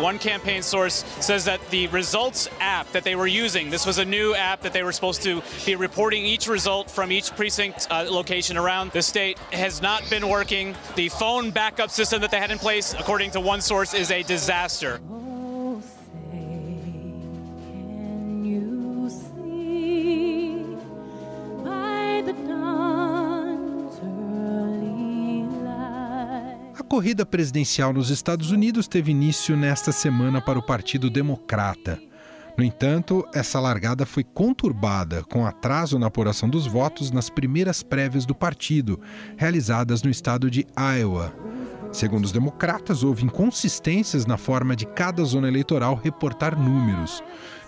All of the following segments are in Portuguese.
One campaign source says that the results app that they were using, this was a new app that they were supposed to be reporting each result from each precinct location around the state, has not been working. The phone backup system that they had in place, according to one source, is a disaster. A corrida presidencial nos Estados Unidos teve início nesta semana para o Partido Democrata. No entanto, essa largada foi conturbada, com atraso na apuração dos votos nas primeiras prévias do partido, realizadas no estado de Iowa. Segundo os democratas, houve inconsistências na forma de cada zona eleitoral reportar números.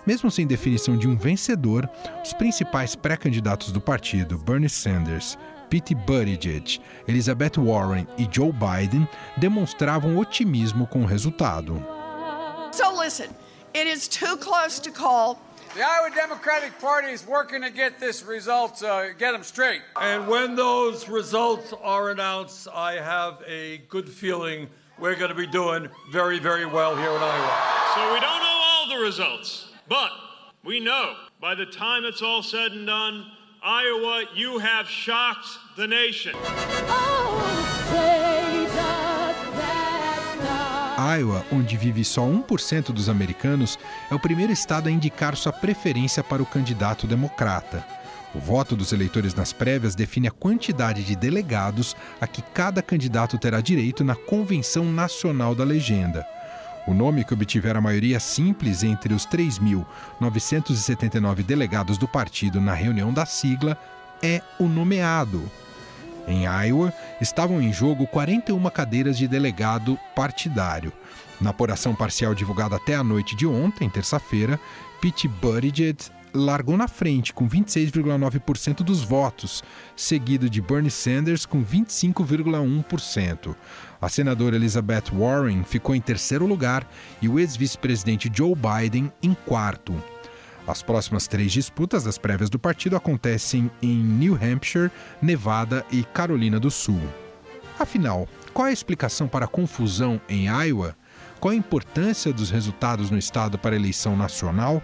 Mesmo sem definição de um vencedor, os principais pré-candidatos do partido, Bernie Sanders, Pete Buttigieg, Elizabeth Warren e Joe Biden, demonstravam otimismo com o resultado. So listen, it is too close to call. The Iowa Democratic Party is working to get this results, get them straight. And when those results are announced, I have a good feeling we're going to be doing very, very well here in Iowa. So we don't know all the results, but we know by the time it's all said and done, Iowa, you have shocked the nation. Iowa, onde vive só 1% dos americanos, é o primeiro estado a indicar sua preferência para o candidato democrata. O voto dos eleitores nas prévias define a quantidade de delegados a que cada candidato terá direito na Convenção Nacional da Legenda. O nome que obtiver a maioria simples entre os 3.979 delegados do partido na reunião da sigla é o nomeado. Em Iowa, estavam em jogo 41 cadeiras de delegado partidário. Na apuração parcial divulgada até a noite de ontem, terça-feira, Pete Buttigieg largou na frente com 26,9% dos votos, seguido de Bernie Sanders com 25,1%. A senadora Elizabeth Warren ficou em terceiro lugar e o ex-vice-presidente Joe Biden em quarto. As próximas 3 disputas das prévias do partido acontecem em New Hampshire, Nevada e Carolina do Sul. Afinal, qual é a explicação para a confusão em Iowa? Qual a importância dos resultados no estado para a eleição nacional?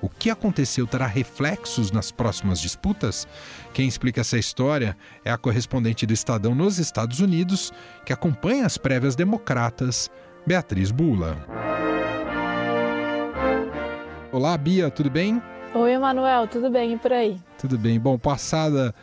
O que aconteceu terá reflexos nas próximas disputas? Quem explica essa história é a correspondente do Estadão nos Estados Unidos, que acompanha as prévias democratas, Beatriz Bula. Olá, Bia, tudo bem? Oi, Emanuel, tudo bem e por aí? Tudo bem. Bom, passada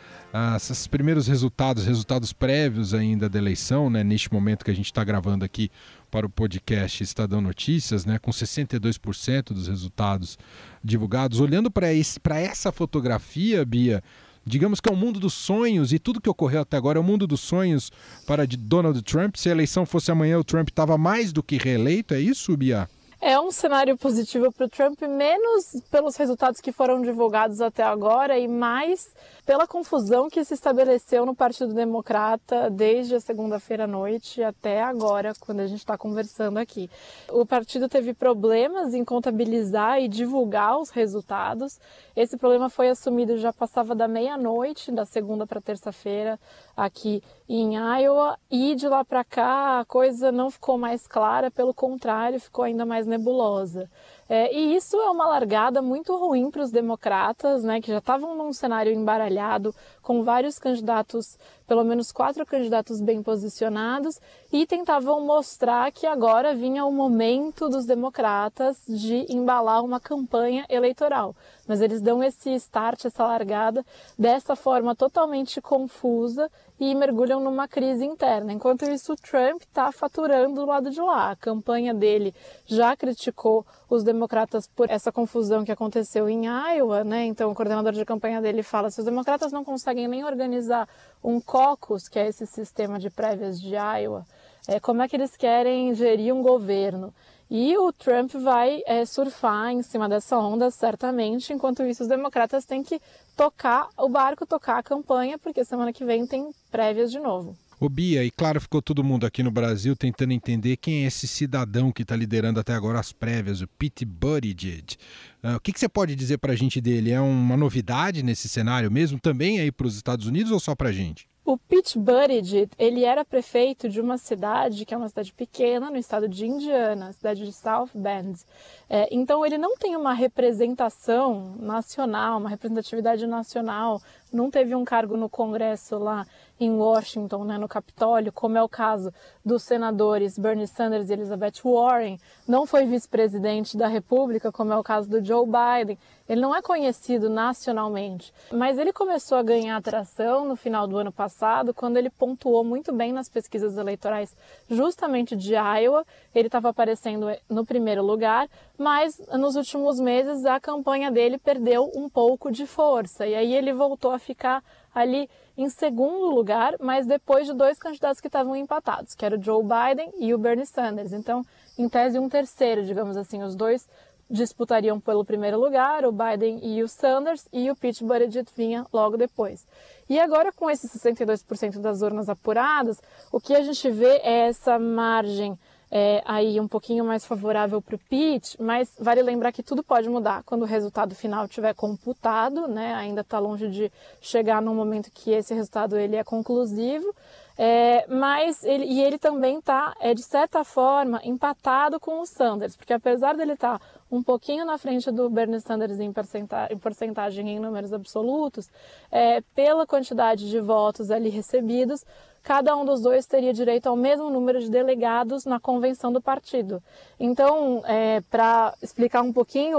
esses primeiros resultados prévios ainda da eleição, né, neste momento que a gente está gravando aqui para o podcast Estadão Notícias, né, com 62% dos resultados divulgados. Olhando para essa fotografia, Bia, digamos que é o mundo dos sonhos e tudo que ocorreu até agora é o mundo dos sonhos para Donald Trump. Se a eleição fosse amanhã, o Trump estava mais do que reeleito, é isso, Bia? É um cenário positivo para o Trump, menos pelos resultados que foram divulgados até agora e mais pela confusão que se estabeleceu no Partido Democrata desde a segunda-feira à noite até agora, quando a gente está conversando aqui. O partido teve problemas em contabilizar e divulgar os resultados. Esse problema foi assumido, já passava da meia-noite, da segunda para terça-feira, aqui em Iowa, e de lá para cá a coisa não ficou mais clara, pelo contrário, ficou ainda mais nebulosa. E isso é uma largada muito ruim para os democratas, né, que já estavam num cenário embaralhado, com vários candidatos, pelo menos 4 candidatos bem posicionados, e tentavam mostrar que agora vinha o momento dos democratas de embalar uma campanha eleitoral. Mas eles dão esse start, essa largada, dessa forma totalmente confusa e mergulham numa crise interna. Enquanto isso, o Trump está faturando do lado de lá. A campanha dele já criticou os democratas por essa confusão que aconteceu em Iowa, né? Então, o coordenador de campanha dele fala: se os democratas não conseguem nem organizar um caucus, que é esse sistema de prévias de Iowa, como é que eles querem gerir um governo? E o Trump vai surfar em cima dessa onda, certamente. Enquanto isso, os democratas têm que tocar o barco, tocar a campanha, porque semana que vem tem prévias de novo. Ô Bia, e claro, ficou todo mundo aqui no Brasil tentando entender quem é esse cidadão que está liderando até agora as prévias, o Pete Buttigieg. O que você pode dizer para a gente dele? É uma novidade nesse cenário mesmo, também aí para os Estados Unidos ou só para a gente? O Pete Buttigieg, ele era prefeito de uma cidade, que é uma cidade pequena, no estado de Indiana, a cidade de South Bend. Então, ele não tem uma representação nacional, uma representatividade nacional, não teve um cargo no Congresso lá em Washington, né, no Capitólio, como é o caso dos senadores Bernie Sanders e Elizabeth Warren, não foi vice-presidente da República, como é o caso do Joe Biden. Ele não é conhecido nacionalmente, mas ele começou a ganhar atração no final do ano passado, quando ele pontuou muito bem nas pesquisas eleitorais justamente de Iowa. Ele estava aparecendo no primeiro lugar, mas nos últimos meses a campanha dele perdeu um pouco de força, e aí ele voltou a ficar ali em segundo lugar, mas depois de dois candidatos que estavam empatados, que era o Joe Biden e o Bernie Sanders. Então, em tese, um terceiro, digamos assim, os dois disputariam pelo primeiro lugar, o Biden e o Sanders, e o Pete Buttigieg vinha logo depois. E agora, com esses 62% das urnas apuradas, o que a gente vê é essa margem aí um pouquinho mais favorável para o Pete, mas vale lembrar que tudo pode mudar quando o resultado final estiver computado, né? Ainda está longe de chegar num momento que esse resultado ele é conclusivo, mas ele também está, de certa forma, empatado com o Sanders, porque apesar dele estar um pouquinho na frente do Bernie Sanders em porcentagem em números absolutos, pela quantidade de votos ali recebidos, cada um dos dois teria direito ao mesmo número de delegados na convenção do partido. Então, para explicar um pouquinho,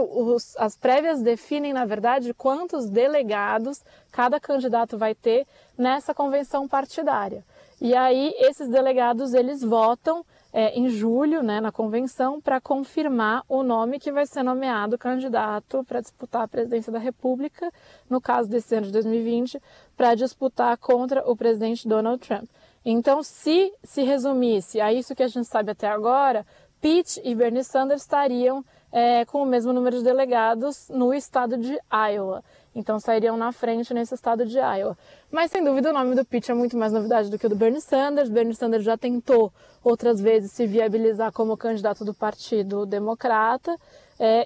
as prévias definem, na verdade, quantos delegados cada candidato vai ter nessa convenção partidária. E aí, esses delegados, eles votam em julho, né, na convenção, para confirmar o nome que vai ser nomeado candidato para disputar a presidência da República, no caso desse ano de 2020, para disputar contra o presidente Donald Trump. Então, se resumisse a isso que a gente sabe até agora, Pete e Bernie Sanders estariam com o mesmo número de delegados no estado de Iowa. Então, sairiam na frente nesse estado de Iowa. Mas, sem dúvida, o nome do Pete é muito mais novidade do que o do Bernie Sanders. Bernie Sanders já tentou outras vezes se viabilizar como candidato do Partido Democrata.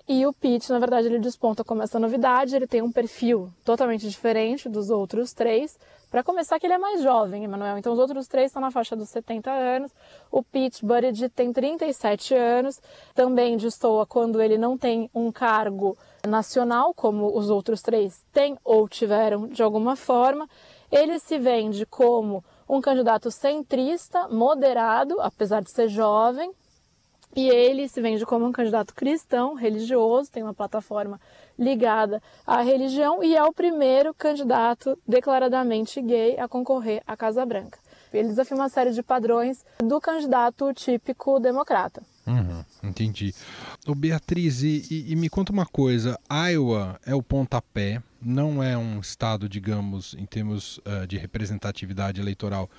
E o Pete, na verdade, ele desponta como essa novidade. Ele tem um perfil totalmente diferente dos outros três. Para começar, que ele é mais jovem, Emanuel. Então, os outros três estão na faixa dos 70 anos. O Pete Buttigieg tem 37 anos. Também destoa quando ele não tem um cargo nacional, como os outros três têm ou tiveram de alguma forma. Ele se vende como um candidato centrista, moderado, apesar de ser jovem. E ele se vende como um candidato cristão, religioso, tem uma plataforma ligada à religião e é o primeiro candidato declaradamente gay a concorrer à Casa Branca. Ele desafia uma série de padrões do candidato típico democrata. Entendi. Beatriz, e me conta uma coisa, Iowa é o pontapé, não é um estado, digamos, em termos de representatividade eleitoral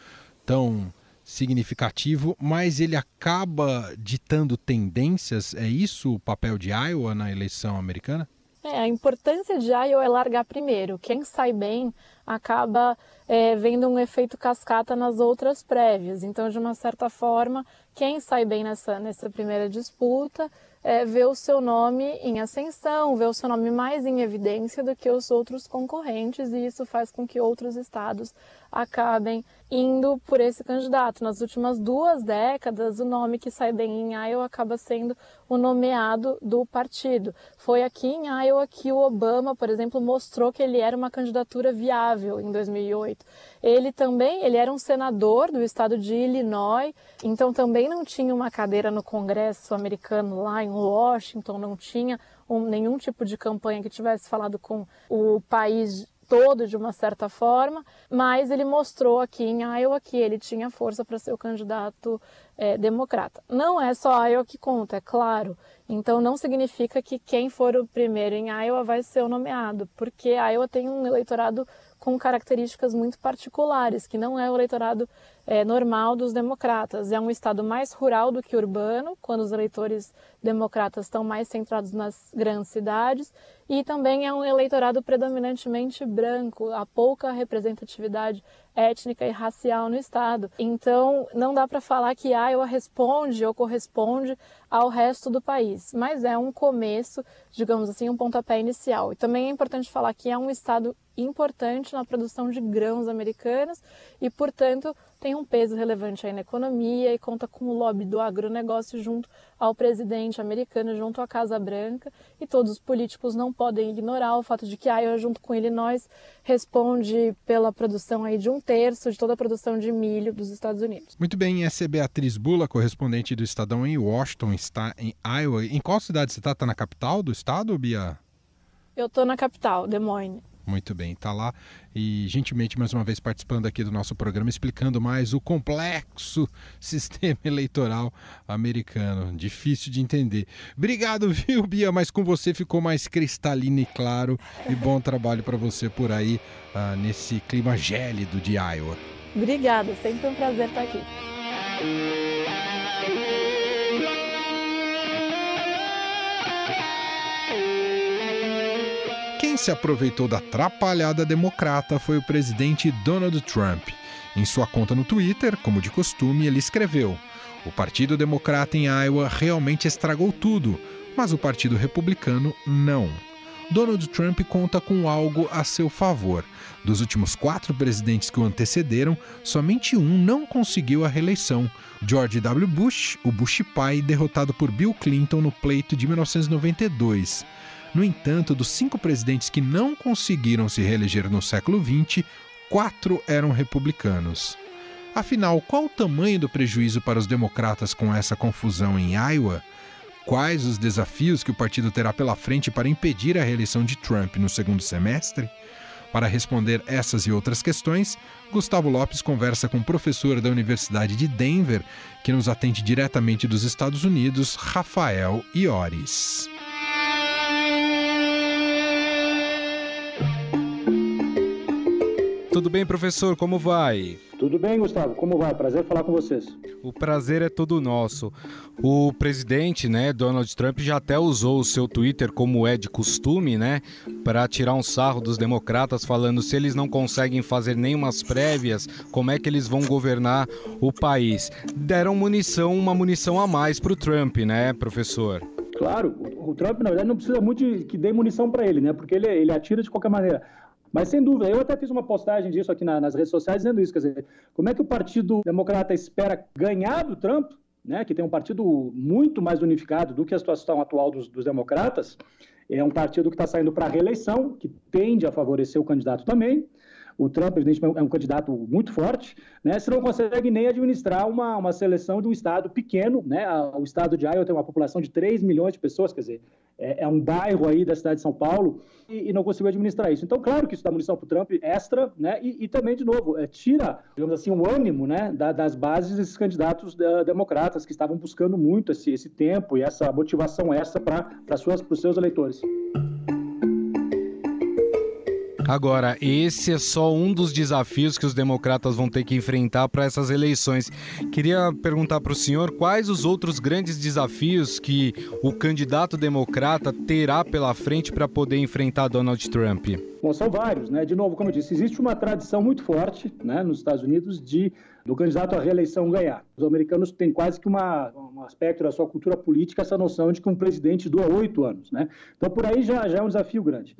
tão significativo, mas ele acaba ditando tendências, é isso o papel de Iowa na eleição americana? A importância de Iowa é largar primeiro. Quem sai bem acaba vendo um efeito cascata nas outras prévias. Então, de uma certa forma, quem sai bem nessa primeira disputa vê o seu nome em ascensão, vê o seu nome mais em evidência do que os outros concorrentes, e isso faz com que outros estados acabem indo por esse candidato. Nas últimas 2 décadas, o nome que sai bem em Iowa acaba sendo o nomeado do partido. Foi aqui em Iowa que o Obama, por exemplo, mostrou que ele era uma candidatura viável em 2008. Ele era um senador do estado de Illinois, então também não tinha uma cadeira no Congresso americano lá em Washington, não tinha nenhum tipo de campanha que tivesse falado com o país todo de uma certa forma, mas ele mostrou aqui em Iowa que ele tinha força para ser o candidato democrata. Não é só Iowa que conta, é claro. Então não significa que quem for o primeiro em Iowa vai ser o nomeado, porque Iowa tem um eleitorado com características muito particulares, que não é o eleitorado normal dos democratas. É um estado mais rural do que urbano, quando os eleitores democratas estão mais centrados nas grandes cidades, e também é um eleitorado predominantemente branco, há pouca representatividade étnica e racial no estado. Então, não dá para falar que Iowa responde ou corresponde ao resto do país, mas é um começo, digamos assim, um pontapé inicial. E também é importante falar que é um estado importante na produção de grãos americanos e, portanto, tem um peso relevante aí na economia e conta com o lobby do agronegócio junto ao presidente americano, junto à Casa Branca, e todos os políticos não podem ignorar o fato de que Iowa, junto com Illinois, responde pela produção aí de 1/3 de toda a produção de milho dos Estados Unidos. Muito bem, essa é Beatriz Bula, correspondente do Estadão em Washington, está em Iowa. Em qual cidade você está? Está na capital do estado, Bia? Eu estou na capital, Des Moines. Muito bem, está lá e gentilmente mais uma vez participando aqui do nosso programa, explicando mais o complexo sistema eleitoral americano. Difícil de entender. Obrigado, viu, Bia? Mas com você ficou mais cristalino e claro, e bom trabalho para você por aí nesse clima gélido de Iowa. Obrigada, sempre um prazer estar aqui. Quem se aproveitou da atrapalhada democrata foi o presidente Donald Trump. Em sua conta no Twitter, como de costume, ele escreveu: "O Partido Democrata em Iowa realmente estragou tudo, mas o Partido Republicano não." Donald Trump conta com algo a seu favor. Dos últimos 4 presidentes que o antecederam, somente um não conseguiu a reeleição: George W. Bush, o Bush pai, derrotado por Bill Clinton no pleito de 1992. No entanto, dos 5 presidentes que não conseguiram se reeleger no século XX, 4 eram republicanos. Afinal, qual o tamanho do prejuízo para os democratas com essa confusão em Iowa? Quais os desafios que o partido terá pela frente para impedir a reeleição de Trump no segundo semestre? Para responder essas e outras questões, Gustavo Lopes conversa com o professor da Universidade de Denver, que nos atende diretamente dos Estados Unidos, Rafael Iores. Tudo bem, professor? Como vai? Tudo bem, Gustavo. Como vai? Prazer falar com vocês. O prazer é todo nosso. O presidente, Donald Trump, já até usou o seu Twitter, como é de costume, para tirar um sarro dos democratas, falando se eles não conseguem fazer nenhumas prévias, como é que eles vão governar o país. Deram uma munição a mais para o Trump, professor? Claro, o Trump, na verdade, não precisa muito que dê munição para ele, porque ele atira de qualquer maneira. Mas, sem dúvida, eu até fiz uma postagem disso aqui nas redes sociais dizendo isso, quer dizer, como é que o Partido Democrata espera ganhar do Trump, que tem um partido muito mais unificado do que a situação atual dos democratas, é um partido que está saindo para a reeleição, que tende a favorecer o candidato também. O Trump, evidentemente, é um candidato muito forte, se não consegue nem administrar uma seleção de um estado pequeno, O estado de Iowa tem uma população de 3 milhões de pessoas, quer dizer, é um bairro aí da cidade de São Paulo, e não conseguiu administrar isso. Então, claro que isso dá munição para o Trump extra, e também, de novo, tira, digamos assim, o ânimo, das bases desses candidatos democratas que estavam buscando muito esse tempo e essa motivação extra para os seus eleitores. Agora, esse é só um dos desafios que os democratas vão ter que enfrentar para essas eleições. Queria perguntar para o senhor quais os outros grandes desafios que o candidato democrata terá pela frente para poder enfrentar Donald Trump. Bom, são vários, De novo, como eu disse, existe uma tradição muito forte, nos Estados Unidos do candidato à reeleição ganhar. Os americanos têm quase que um aspecto da sua cultura política, essa noção de que um presidente dura 8 anos, Então, por aí já é um desafio grande.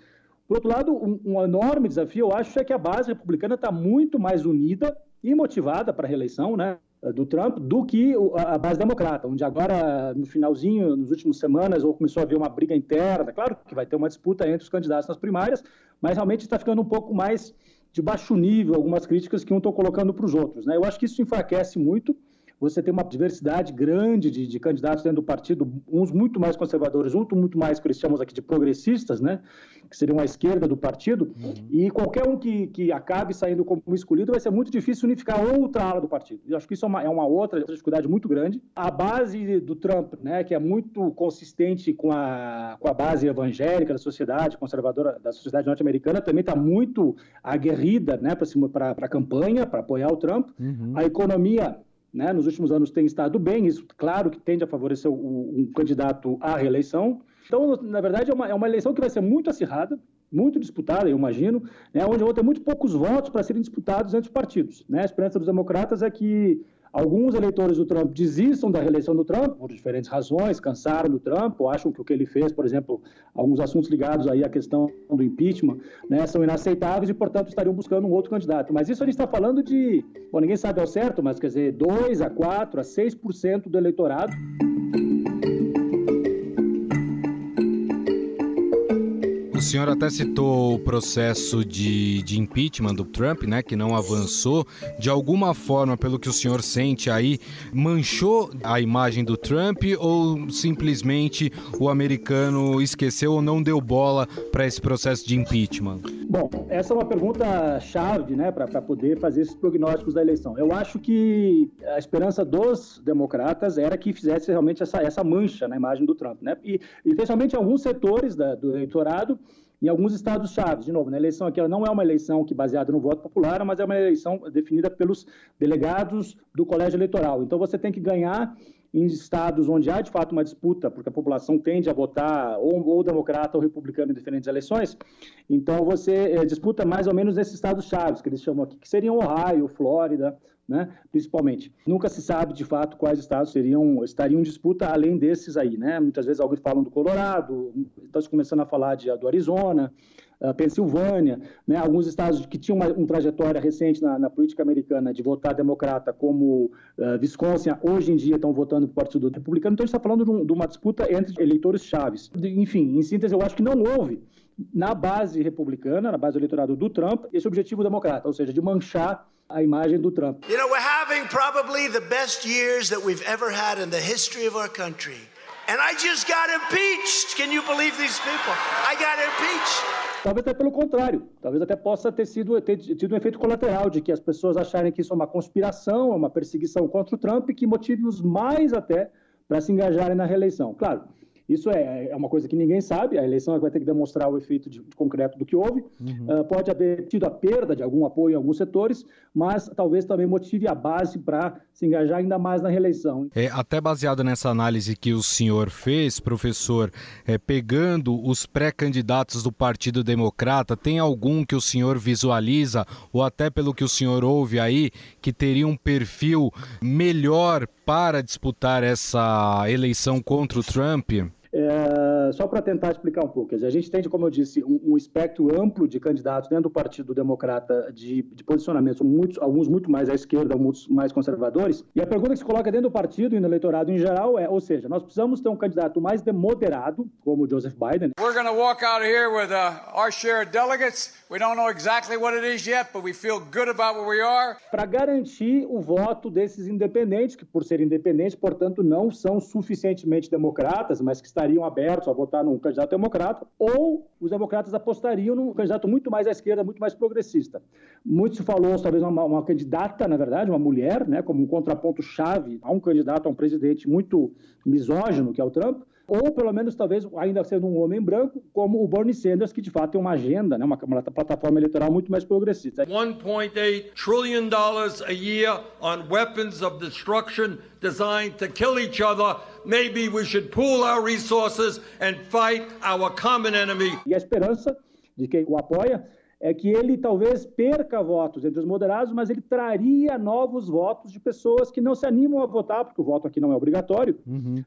Por outro lado, um enorme desafio, eu acho, é que a base republicana está muito mais unida e motivada para a reeleição, do Trump, do que a base democrata, onde agora, no finalzinho, nas últimas semanas, começou a haver uma briga interna. Claro que vai ter uma disputa entre os candidatos nas primárias, mas realmente está ficando um pouco mais de baixo nível algumas críticas que um estão colocando para os outros. Eu acho que isso enfraquece muito. Você tem uma diversidade grande de candidatos dentro do partido, uns muito mais conservadores, outros muito mais, que eles chamam aqui de progressistas, que seriam a esquerda do partido, e qualquer um que acabe saindo como escolhido vai ser muito difícil unificar outra ala do partido. Eu acho que isso é uma outra dificuldade muito grande. A base do Trump, que é muito consistente com a base evangélica da sociedade conservadora, da sociedade norte-americana, também está muito aguerrida para a campanha, para apoiar o Trump. A economia, nos últimos anos tem estado bem, isso claro que tende a favorecer um candidato à reeleição. Então, na verdade, é uma eleição que vai ser muito acirrada, muito disputada, eu imagino, onde vão ter muito poucos votos para serem disputados entre os partidos. A esperança dos democratas é que alguns eleitores do Trump desistam da reeleição do Trump por diferentes razões, cansaram do Trump, ou acham que o que ele fez, por exemplo, alguns assuntos ligados aí à questão do impeachment, né, são inaceitáveis e, portanto, estariam buscando um outro candidato. Mas isso a gente está falando de, bom, ninguém sabe ao certo, mas quer dizer, 2 a 4 a 6% do eleitorado. O senhor até citou o processo de impeachment do Trump, né, que não avançou. De alguma forma, pelo que o senhor sente aí, manchou a imagem do Trump ou simplesmente o americano esqueceu ou não deu bola para esse processo de impeachment? Bom, essa é uma pergunta chave, né, para poder fazer esses prognósticos da eleição. Eu acho que a esperança dos democratas era que fizesse realmente essa mancha na imagem do Trump, né, e especialmente alguns setores do eleitorado em alguns estados chaves. De novo, na eleição aqui ela não é uma eleição que baseada no voto popular, mas é uma eleição definida pelos delegados do colégio eleitoral. Então você tem que ganhar em estados onde há de fato uma disputa, porque a população tende a votar ou democrata ou republicano em diferentes eleições. Então você disputa mais ou menos nesses estados chaves, que eles chamam aqui, que seriam Ohio, Flórida, né, principalmente. Nunca se sabe, de fato, quais estados estariam em disputa além desses aí, né? Muitas vezes alguns falam do Colorado, estão começando a falar do Arizona, Pensilvânia, né? Alguns estados que tinham uma trajetória recente na política americana de votar democrata, como Wisconsin, hoje em dia estão votando para o Partido Republicano. Então a gente está falando de uma disputa entre eleitores chaves. Enfim, em síntese, eu acho que não houve na base republicana, na base do eleitorado do Trump, esse objetivo democrata, ou seja, de manchar a imagem do Trump. You know, we're having probably the best years that we've ever had in the history of our country. And I just got impeached. Can you believe these people? I got impeached. Talvez até pelo contrário, talvez até possa ter tido um efeito colateral de que as pessoas acharem que isso é uma conspiração, é uma perseguição contra o Trump, que motive-os mais até para se engajarem na reeleição. Claro, isso é uma coisa que ninguém sabe, a eleição vai ter que demonstrar o efeito de concreto do que houve. Pode haver tido a perda de algum apoio em alguns setores, mas talvez também motive a base para se engajar ainda mais na reeleição. Até baseado nessa análise que o senhor fez, professor, pegando os pré-candidatos do Partido Democrata, tem algum que o senhor visualiza, ou até pelo que o senhor ouve aí, que teria um perfil melhor para disputar essa eleição contra o Trump? Só para tentar explicar um pouco, quer dizer, a gente tem, como eu disse, um espectro amplo de candidatos dentro do Partido Democrata de posicionamentos, alguns muito mais à esquerda, alguns mais conservadores, e a pergunta que se coloca dentro do partido e no eleitorado em geral ou seja, nós precisamos ter um candidato mais moderado, como o Joseph Biden. We're going to walk out of here with our share of delegates. We don't know exactly what it is yet, but we feel good about where we are. Para garantir o voto desses independentes, que por serem independentes, portanto, não são suficientemente democratas, mas que estariam abertos a votar num candidato democrata, ou os democratas apostariam num candidato muito mais à esquerda, muito mais progressista. Muito se falou, talvez, uma candidata, na verdade, uma mulher, né, como um contraponto-chave a um candidato, a um presidente muito misógino, que é o Trump, ou pelo menos, talvez, ainda sendo um homem branco, como o Bernie Sanders, que de fato tem uma agenda, né, uma plataforma eleitoral muito mais progressista. $1.8 trillion a year on weapons of destruction designed to kill each other. Maybe we should pool our resources and fight our common enemy. E a esperança de quem o apoia é que ele talvez perca votos entre os moderados, mas ele traria novos votos de pessoas que não se animam a votar, porque o voto aqui não é obrigatório,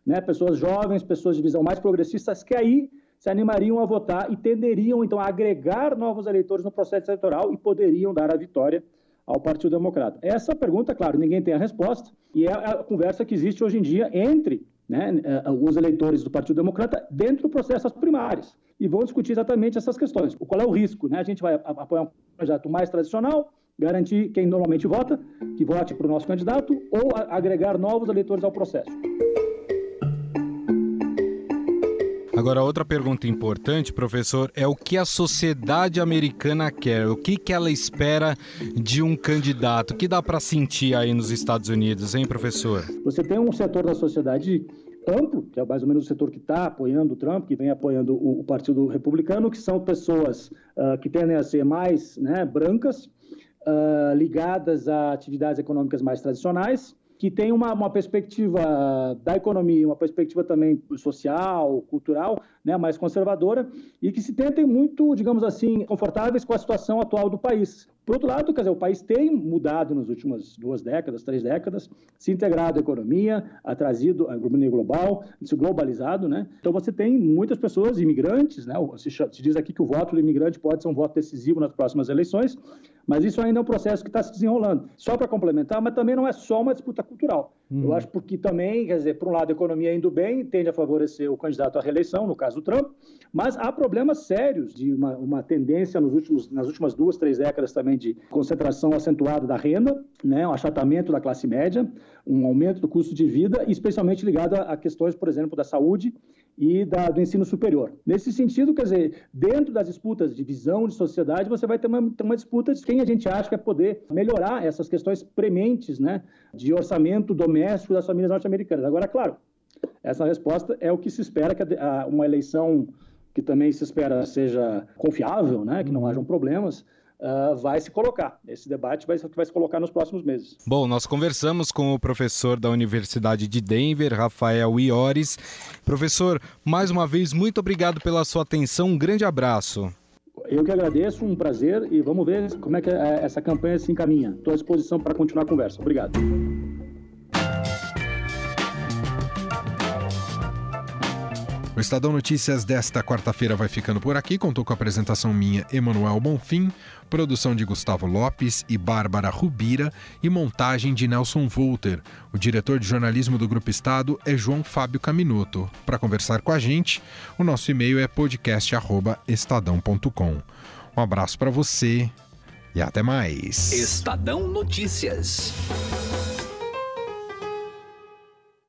né? Pessoas jovens, pessoas de visão mais progressistas, que aí se animariam a votar e tenderiam, então, a agregar novos eleitores no processo eleitoral e poderiam dar a vitória ao Partido Democrata. Essa pergunta, claro, ninguém tem a resposta, e é a conversa que existe hoje em dia entre, né, os eleitores do Partido Democrata dentro do processo das primárias. E vão discutir exatamente essas questões. Qual é o risco? Né? A gente vai apoiar um candidato mais tradicional, garantir quem normalmente vota, que vote para o nosso candidato, ou agregar novos eleitores ao processo. Agora, outra pergunta importante, professor, é o que a sociedade americana quer, o que ela espera de um candidato, o que dá para sentir aí nos Estados Unidos, hein, professor? Você tem um setor da sociedade amplo, que é mais ou menos o setor que está apoiando o Trump, que vem apoiando o Partido Republicano, que são pessoas que tendem a ser mais, né, brancas, ligadas a atividades econômicas mais tradicionais, que tem uma perspectiva da economia, uma perspectiva também social, cultural, né, mais conservadora, e que se sentem muito, digamos assim, confortáveis com a situação atual do país. Por outro lado, quer dizer, o país tem mudado nas últimas 2 décadas, 3 décadas, se integrado à economia, trazido a economia global, se globalizado, né? Então você tem muitas pessoas, imigrantes, né? Se diz aqui que o voto do imigrante pode ser um voto decisivo nas próximas eleições, mas isso ainda é um processo que está se desenrolando. Só para complementar, mas também não é só uma disputa cultural. Eu acho porque também, quer dizer, por um lado, a economia indo bem, tende a favorecer o candidato à reeleição, no caso do Trump, mas há problemas sérios de uma tendência nas últimas 2, 3 décadas também de concentração acentuada da renda, né, um achatamento da classe média, um aumento do custo de vida, especialmente ligado a questões, por exemplo, da saúde e do ensino superior. Nesse sentido, quer dizer, dentro das disputas de visão de sociedade, você vai ter uma disputa de quem a gente acha que vai poder melhorar essas questões prementes, né, de orçamento doméstico das famílias norte-americanas. Agora, claro, essa resposta é o que se espera, que uma eleição que também se espera seja confiável, né, que não hajam problemas, vai se colocar. Esse debate vai se colocar nos próximos meses. Bom, nós conversamos com o professor da Universidade de Denver, Rafael Iores. Professor, mais uma vez, muito obrigado pela sua atenção. Um grande abraço. Eu que agradeço, um prazer, e vamos ver como é que essa campanha se encaminha. Estou à disposição para continuar a conversa. Obrigado. O Estadão Notícias desta quarta-feira vai ficando por aqui. Contou com a apresentação minha, Emanuel Bonfim, produção de Gustavo Lopes e Bárbara Rubira e montagem de Nelson Volter. O diretor de jornalismo do Grupo Estado é João Fábio Caminuto. Para conversar com a gente, o nosso e-mail é podcast@estadão.com. Um abraço para você e até mais. Estadão Notícias.